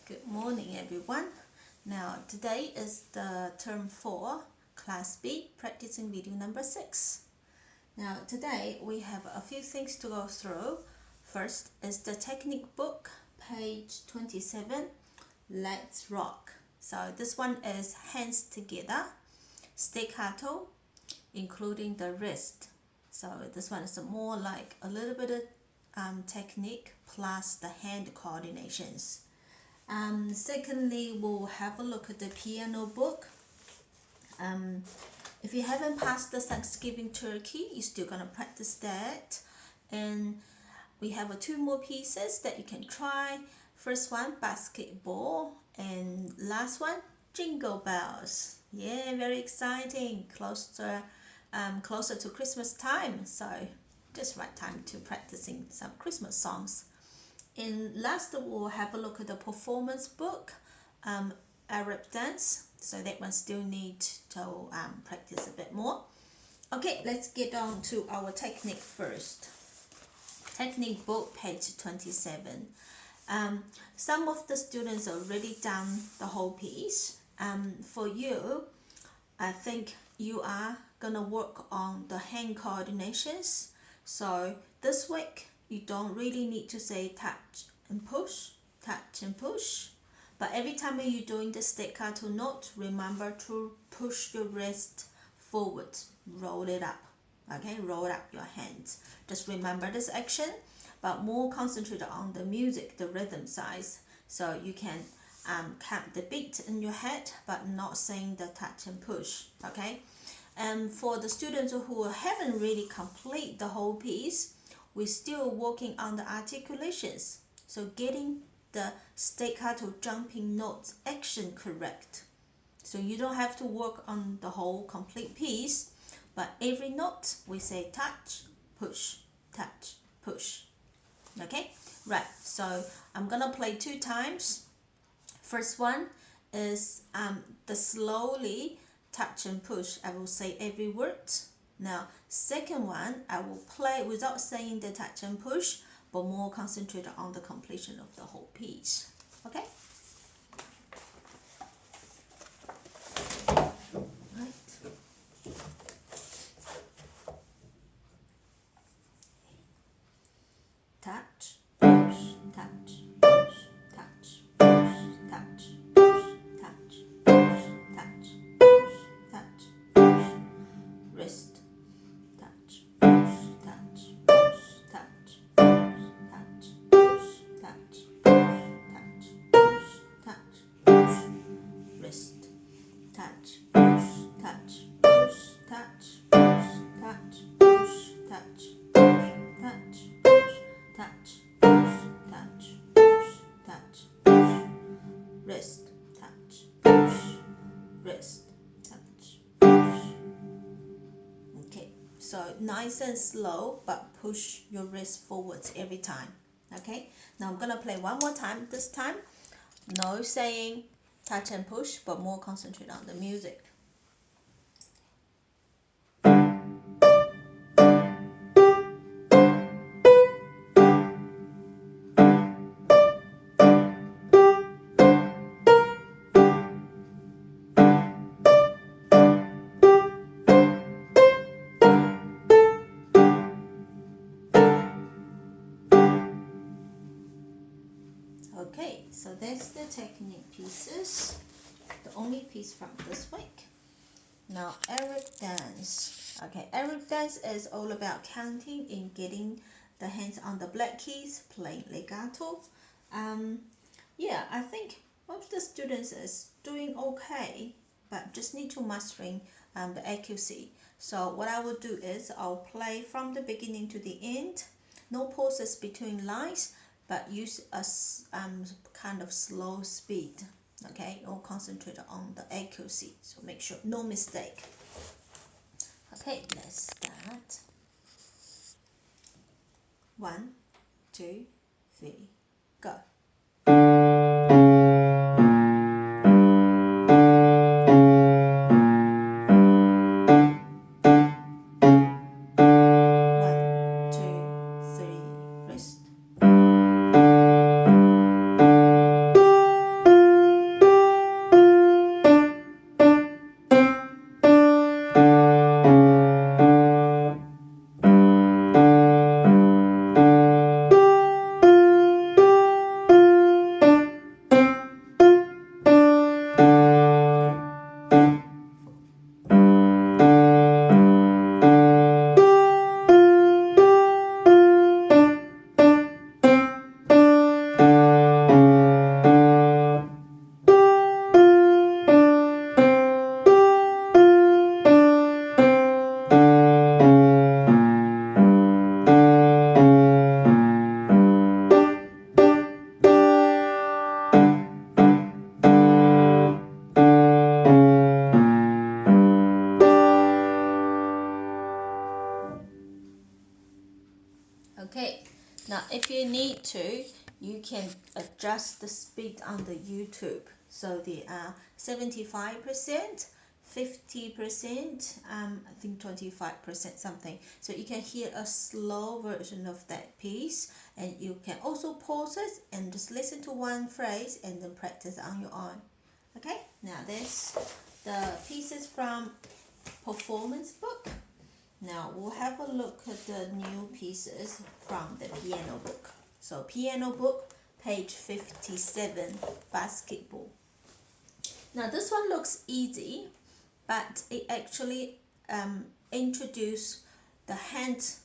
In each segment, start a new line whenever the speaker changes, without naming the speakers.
Good morning, everyone. Now, today is the term 4, Class B, practicing video number 6. Now, today we have a few things to go through. First is the technique book, page 27, Let's Rock. So this one is hands together, staccato, including the wrist. So this one is more like a little bit of technique plus the hand coordinations. Secondly, we'll have a look at the piano book. If you haven't passed the Thanksgiving turkey, you're still gonna practice that. And we have two more pieces that you can try. First one, basketball, and last one, jingle bells. Yeah, very exciting. Closer to Christmas time, so just right time to practicing some Christmas songs. And last, we'll have a look at the performance book, Arab dance. So that one still need to practice a bit more. Okay, let's get on to our technique first. Technique book, page 27. Some of the students already done the whole piece. For you, I think you are gonna work on the hand coordinations. So this week, you don't really need to say touch and push, but every time you're doing the staccato note, remember to push your wrist forward, roll it up. Okay, roll up your hands. Just remember this action, but more concentrate on the music, the rhythm size, so you can count the beat in your head but not saying the touch and push. Okay, and for the students who haven't really complete the whole piece, we're still working on the articulations, so getting the staccato jumping notes action correct. So you don't have to work on the whole complete piece, but every note we say touch, push, touch, push. Okay, right, so I'm gonna play 2 times. First one is the slowly touch and push. I will say every word. Now, second one, I will play without saying the touch and push, but more concentrated on the completion of the whole piece. Okay? Right. Touch, push, touch, push, touch, push, touch, push, touch, push, touch, push, touch, push, wrist, touch, push, touch, push, touch, touch, push, touch, touch, push, touch, push, wrist, touch, push, touch, push, touch, push, touch, push, touch, touch, push, touch, push, touch, push, touch, push, wrist, touch, push, wrist, touch, push. Okay, so nice and slow, but push your wrist forwards every time. Okay, now I'm gonna play one more time. This time, no saying touch and push, but more concentrate on the music. Okay, so that's the technique pieces, the only piece from this week. Now, Arab dance. Okay, Arab dance is all about counting and getting the hands on the black keys, playing legato. Yeah, I think most of the students is doing okay, but just need to mastering the accuracy. So what I will do is I'll play from the beginning to the end, no pauses between lines, but use a kind of slow speed. Okay, all concentrate on the accuracy, so make sure no mistake. Okay, let's start. 1, 2, 3, go. Wrist. if you need to, you can adjust the speed on the YouTube. So the 75%, 50%, I think 25% something. So you can hear a slow version of that piece, and you can also pause it and just listen to one phrase and then practice on your own. Okay, now this the pieces from performance book. Now we'll have a look at the new pieces from the piano book. So piano book, page 57, basketball. Now this one looks easy, but it actually introduce the hands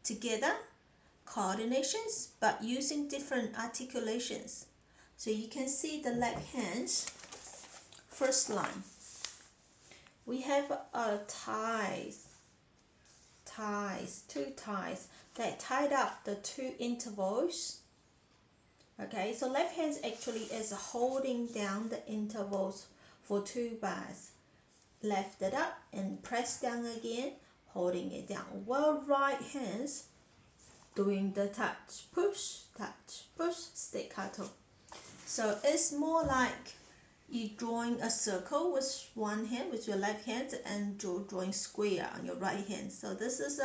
together coordinations, but using different articulations. So you can see the left hands. First line, we have two ties that tied up the two intervals. Okay, so left hand actually is holding down the intervals for two bars. Lift it up and press down again, holding it down. While right hands doing the touch, push, staccato. So it's more like you drawing a circle with one hand, with your left hand, and drawing square on your right hand. So this is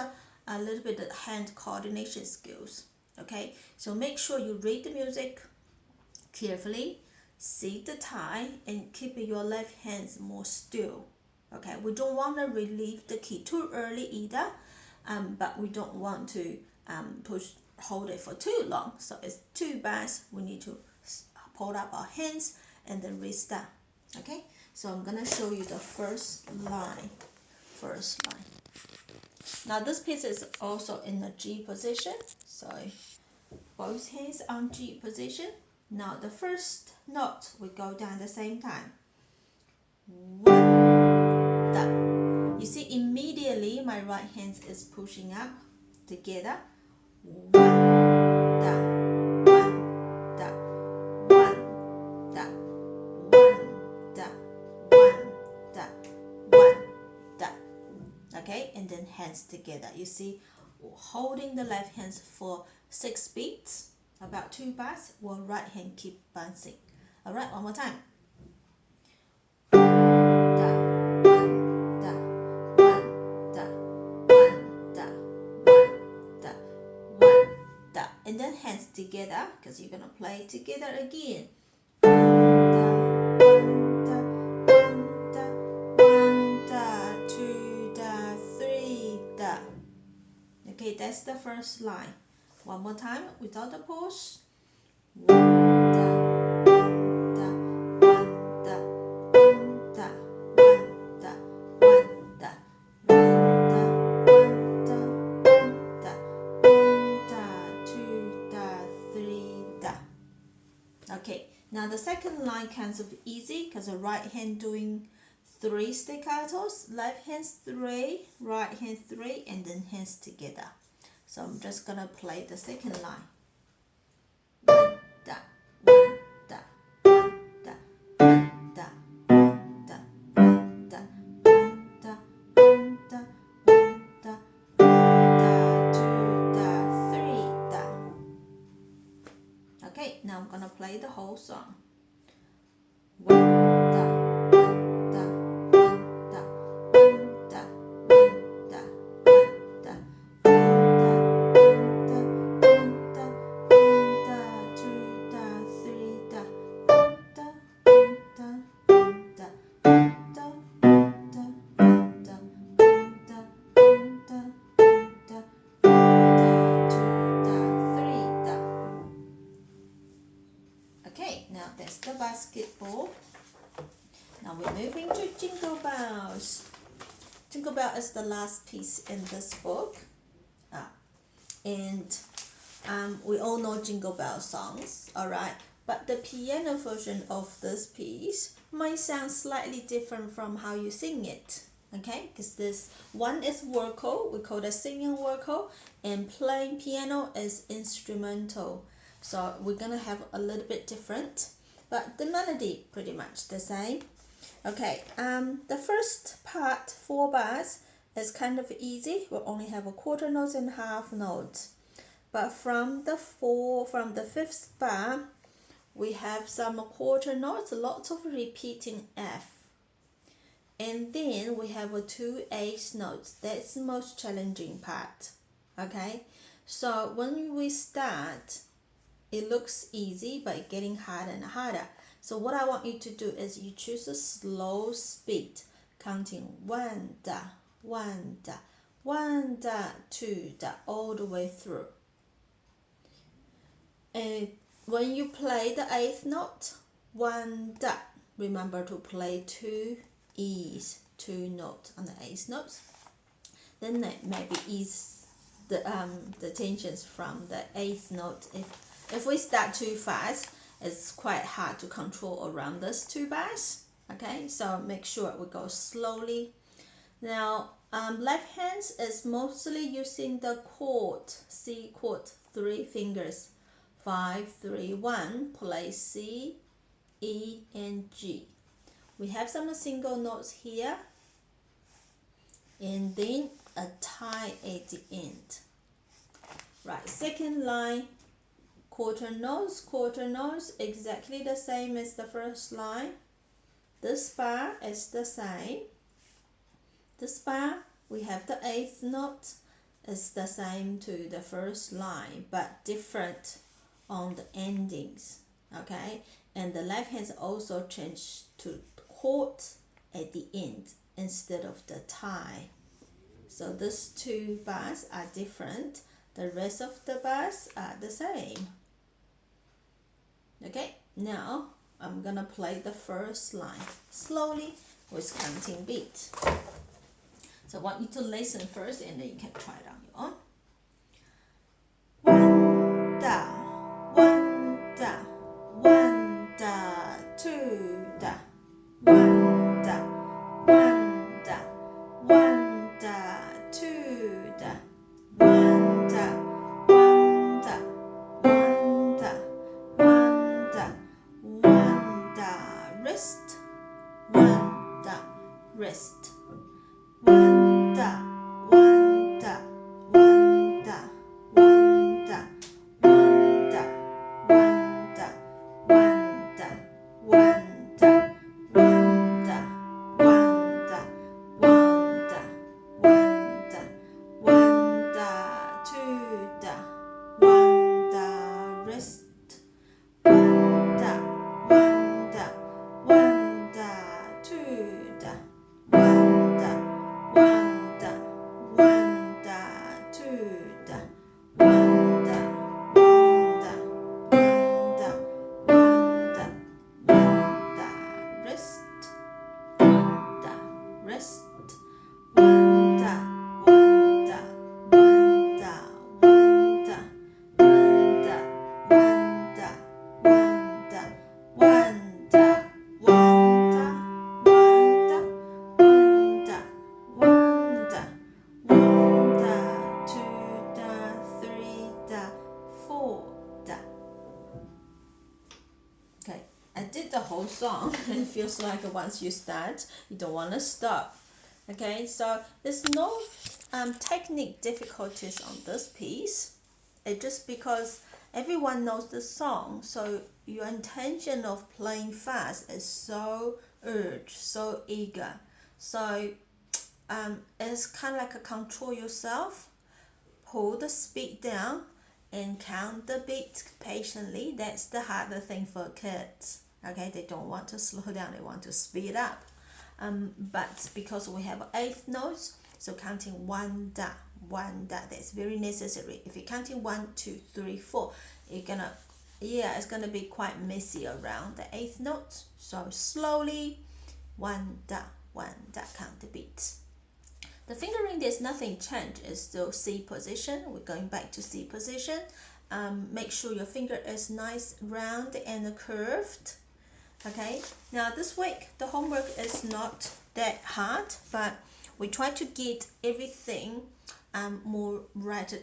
a little bit of hand coordination skills. Okay, so make sure you read the music carefully, see the tie, and keep your left hands more still. Okay, we don't want to relieve the key too early either, but we don't want to hold it for too long. So it's two bars, we need to hold up our hands and then restart. Okay, so I'm gonna show you the first line. Now this piece is also in the G position, so both hands on G position. Now the first note we go down at the same time. One, da. You see immediately my right hand is pushing up together. One, da, one, da, one, da, one, da, one, da, one, da. Okay, and then hands together. You see, holding the left hand for 6 beats, about 2 bars, while right hand keep bouncing. All right, one more time. And then hands together, because you're gonna play together again. Okay, that's the first line. One more time without the pause. Okay, now the second line kind of easy because the right hand doing 3 staccatos, left hand 3, right hand 3, and then hands together. So I'm just gonna play the second line. One, da, one, da, one, da, one, da, one, da, one, da, one, da, one, da, one, da, 2, da, 3, da. Okay, now I'm gonna play the whole song. One, da, one, da, one, da, one, da, one, da, one, da, one, da, 2, da, 3, da, one, da, one, da, one, da, one, da, one, da, one, da, one, da, one, da, one, da, 2, da, 3, da. Okay, now that's the basketball. Now we're moving to Jingle Bells. Jingle Bell is the last piece in this book. And we all know Jingle Bell songs, alright? But the piano version of this piece might sound slightly different from how you sing it. Okay, because this one is vocal, we call it singing vocal, and playing piano is instrumental. So we're gonna have a little bit different, but the melody pretty much the same. Okay, the first part, 4 bars, is kind of easy. We'll only have a quarter notes and half notes. But from the fifth bar, we have some quarter notes, lots of repeating F. And then we have 2/8 notes. That's the most challenging part. Okay, so when we start, it looks easy, but it's getting harder and harder. So what I want you to do is you choose a slow speed, counting 1 da, 1 da, 1 da, 2 da, all the way through. And when you play the 8th note, 1 da, remember to play 2 E's, 2 notes on the 8th notes. Then maybe ease the tensions from the 8th note. If we start too fast, it's quite hard to control around these 2 bars. Okay, so make sure we go slowly. Now, left hands is mostly using the chord, C chord, 3 fingers. 5, 3, 1, play C, E, and G. We have some single notes here, and then a tie at the end. Right, second line, quarter notes, exactly the same as the first line. This bar is the same. This bar, we have the 8th note, is the same to the first line, but different on the endings. Okay, and the left hand also changed to chord at the end instead of the tie. So these 2 bars are different. The rest of the bars are the same. Okay, now I'm gonna play the first line slowly with counting beat. So I want you to listen first, and then you can try it on your own. 1 da, 1 da, 1 da, 2 da, 1 da, 1 da, 1 da, 2 da, 1 da, 1 da, 1 da, 1 da, 1 da, wrist, 1 da, wrist, 1 da, 1 da, 1 da, 1 da, 1 da, 1 da, 1 da, 1 da, 1 da, 1 da, 1 da, 1 da, 1 da, 2 da, 1 da, wrist, 1 da, 1 da, 1 da, 2 da, 1 da, 1 da, 1 da, 2 da, 1 da, 1 da, 1 da, 1 da, 1 da, wrist, 1 da, wrist, 1 da, 1 da, 1 da, 1 da, 1 da, 1 da, 1 da, 1 da, 1 da, 1 da, 1 da, 1 da, 1 da, 2 da, 3 da, 4 da. Okay, I did the whole song. It feels like once you start, you don't want to stop. Okay, so there's no technique difficulties on this piece. It's just because everyone knows the song, so your intention of playing fast is so urged, so eager. So it's kind of like a control yourself, pull the speed down, and count the beats patiently. That's the harder thing for kids. Okay, they don't want to slow down, they want to speed up. But because we have 8th notes, so counting 1 da, 1 da, that's very necessary. If you're counting 1, 2, 3, 4, it's gonna be quite messy around the 8th notes. So slowly, 1 da, 1 da, count the beats. The fingering, there's nothing changed. It's still C position. We're going back to C position. Make sure your finger is nice, round, and curved. Okay, now this week the homework is not that hard, but we try to get everything more wrapped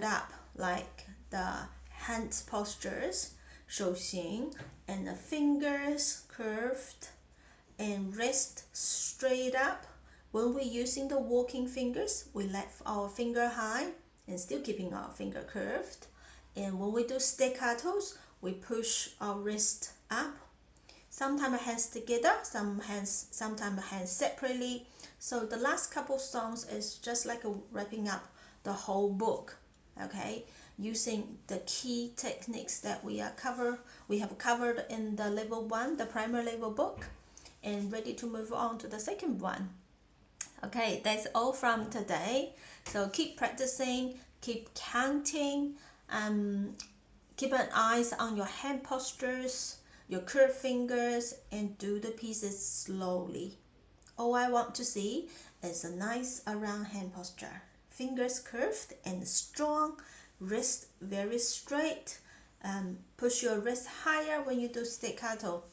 up, like the hand postures, 手型, and the fingers curved, and wrist straight up. When we're using the walking fingers, we let our finger high and still keeping our finger curved. And when we do staccatos, we push our wrist up. Sometimes hands together, sometimes hands separately. So the last couple songs is just like wrapping up the whole book, okay? Using the key techniques that we have covered in the level 1, the primary level book, and ready to move on to the second one. Okay, that's all from today. So keep practicing, keep counting, keep an eye on your hand postures, your curved fingers, and do the pieces slowly. All I want to see is a nice around hand posture. Fingers curved and strong, wrist very straight. Push your wrist higher when you do staccato,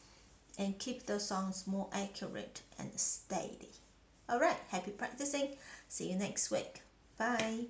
and keep the songs more accurate and steady. Alright, happy practicing. See you next week. Bye.